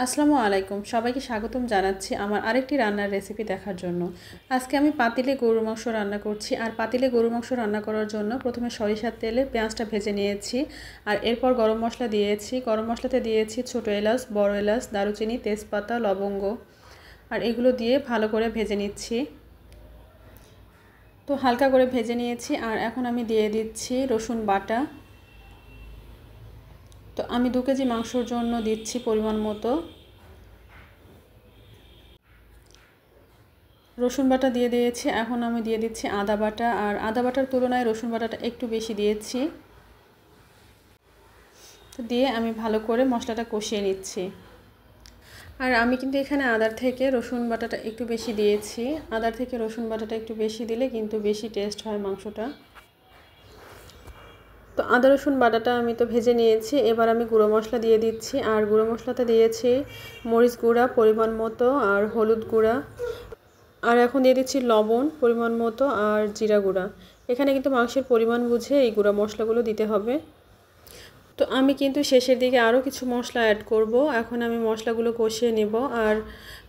আসসালামু আলাইকুম, সবাইকে স্বাগতম জানাচ্ছি আমার আরেকটি রান্নার রেসিপি দেখার জন্য। আজকে আমি পাতিলে গরুর মাংস রান্না করছি। আর পাতিলে গরুর মাংস রান্না করার জন্য প্রথমে সরিষার তেলে পেঁয়াজটা ভেজে নিয়েছি। আর এরপর গরম মশলা দিয়েছি। গরম মশলাতে দিয়েছি ছোটো এলাচ, বড় এলাচ, দারুচিনি, তেজপাতা, লবঙ্গ। আর এগুলো দিয়ে ভালো করে ভেজে নিচ্ছি। তো হালকা করে ভেজে নিয়েছি। আর এখন আমি দিয়ে দিচ্ছি রসুন বাটা। তো আমি 2 কেজি মাংসর জন্য দিচ্ছি পরিমাণ মতো। রসুন বাটা দিয়ে দিয়েছি। এখন আমি দিয়ে দিচ্ছি আদা বাটা। আর আদা বাটার তুলনায় রসুন বাটাটা একটু বেশি দিয়েছি। তো দিয়ে আমি ভালো করে মশলাটা কষিয়ে নিচ্ছি। আর আমি কিন্তু এখানে আদার থেকে রসুন বাটাটা একটু বেশি দিয়েছি। আদার থেকে রসুন বাটাটা একটু বেশি দিলে কিন্তু বেশি টেস্ট হয় মাংসটা। তো আদা রসুন বাটাটা আমি তো ভেজে নিয়েছি। এবার আমি গুঁড়ো মশলা দিয়ে দিচ্ছি। আর গুঁড়ো মশলাতে দিয়েছি মরিচ গুঁড়া পরিমাণ মতো, আর হলুদ গুঁড়া, আর এখন দিয়ে দিচ্ছি লবণ পরিমাণ মতো, আর জিরা গুঁড়া। এখানে কিন্তু মাংসের পরিমাণ বুঝে এই গুঁড়া মশলাগুলো দিতে হবে। তো আমি কিন্তু শেষের দিকে আরও কিছু মশলা অ্যাড করব। এখন আমি মশলাগুলো কষিয়ে নেব। আর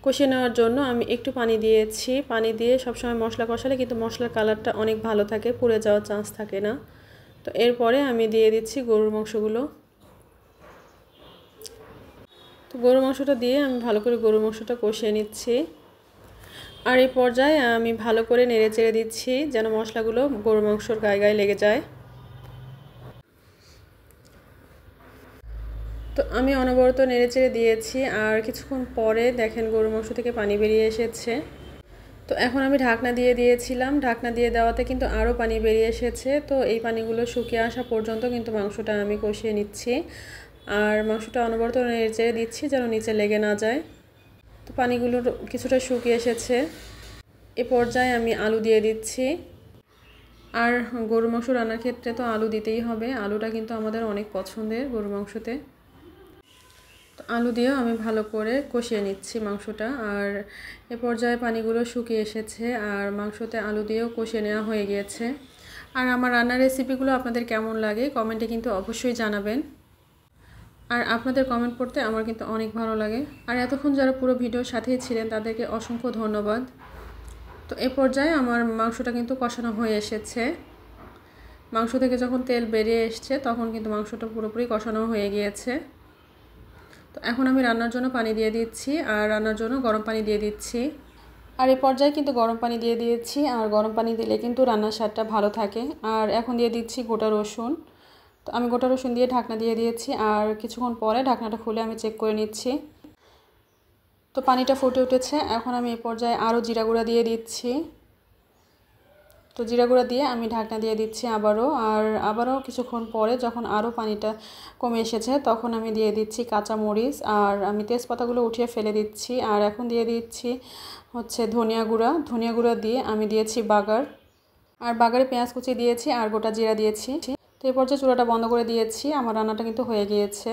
কষিয়ে নেওয়ার জন্য আমি একটু পানি দিয়েছি। পানি দিয়ে সবসময় মশলা কষালে কিন্তু মশলার কালারটা অনেক ভালো থাকে, পুড়ে যাওয়ার চান্স থাকে না। তো এরপরে আমি দিয়ে দিচ্ছি গরুর মাংসগুলো। তো গরুর মাংসটা দিয়ে আমি ভালো করে গরুর মাংসটা কষিয়ে নিচ্ছি। আর এই পর্যায়ে আমি ভালো করে নেড়ে চেড়ে দিচ্ছি যেন মশলাগুলো গরুর মাংসর গায়ে গায়ে লেগে যায়। তো আমি অনবরত নেড়ে চেড়ে দিয়েছি। আর কিছুক্ষণ পরে দেখেন গরুর মাংস থেকে পানি বেরিয়ে এসেছে। তো এখন আমি ঢাকনা দিয়ে দিয়েছিলাম। ঢাকনা দিয়ে দেওয়াতে কিন্তু আরও পানি বেরিয়ে এসেছে। তো এই পানিগুলো শুকিয়ে আসা পর্যন্ত কিন্তু মাংসটা আমি কষিয়ে নিচ্ছি। আর মাংসটা অনবরত নেড়ে চেড়ে দিচ্ছি যেন নিচে লেগে না যায়। তো পানিগুলো কিছুটা শুকিয়ে এসেছে। এ পর্যায়ে আমি আলু দিয়ে দিচ্ছি। আর গরুর মাংস রান্নার ক্ষেত্রে তো আলু দিতেই হবে। আলুটা কিন্তু আমাদের অনেক পছন্দের গরুর মাংসতে। তো আলু দিয়েও আমি ভালো করে কষিয়ে নিচ্ছি মাংসটা। আর এ পর্যায়ে পানিগুলো শুকিয়ে এসেছে। আর মাংসতে আলু দিয়েও কষিয়ে নেওয়া হয়ে গিয়েছে। আর আমার রান্নার রেসিপিগুলো আপনাদের কেমন লাগে কমেন্টে কিন্তু অবশ্যই জানাবেন। আর আপনাদের কমেন্ট পড়তে আমার কিন্তু অনেক ভালো লাগে। আর এতক্ষণ যারা পুরো ভিডিওর সাথেই ছিলেন তাদেরকে অসংখ্য ধন্যবাদ। তো এ পর্যায়ে আমার মাংসটা কিন্তু কষানো হয়ে এসেছে। মাংস থেকে যখন তেল বেরিয়ে এসছে তখন কিন্তু মাংসটা পুরোপুরি কষানো হয়ে গিয়েছে। তো এখন আমি রান্নার জন্য পানি দিয়ে দিচ্ছি। আর রান্নার জন্য গরম পানি দিয়ে দিচ্ছি। আর এই পর্যায়ে কিন্তু গরম পানি দিয়ে দিয়েছি। আর গরম পানি দিলে কিন্তু রান্নার স্বাদটা ভালো থাকে। আর এখন দিয়ে দিচ্ছি গোটা রসুন। তো আমি গোটা রসুন দিয়ে ঢাকনা দিয়ে দিয়েছি। আর কিছুক্ষণ পরে ঢাকনাটা খুলে আমি চেক করে নিচ্ছি। তো পানিটা ফুটে উঠেছে। এখন আমি এই পর্যায়ে আরও জিরা গুঁড়া দিয়ে দিচ্ছি। তো জিরা গুঁড়া দিয়ে আমি ঢাকনা দিয়ে দিচ্ছি আবারও। আর আবারও কিছুক্ষণ পরে যখন আরও পানিটা কমে এসেছে তখন আমি দিয়ে দিচ্ছি কাঁচা মরিচ। আর আমি তেজপাতাগুলো উঠিয়ে ফেলে দিচ্ছি। আর এখন দিয়ে দিচ্ছি ধনিয়া গুঁড়া। ধনিয়া গুঁড়া দিয়ে আমি দিয়েছি বাগার। আর বাগারে পেঁয়াজ কুচি দিয়েছি আর গোটা জিরা দিয়েছি। তো এই পর্যায়ে চুলাটা বন্ধ করে দিয়েছি। আমার রান্নাটা কিন্তু হয়ে গিয়েছে।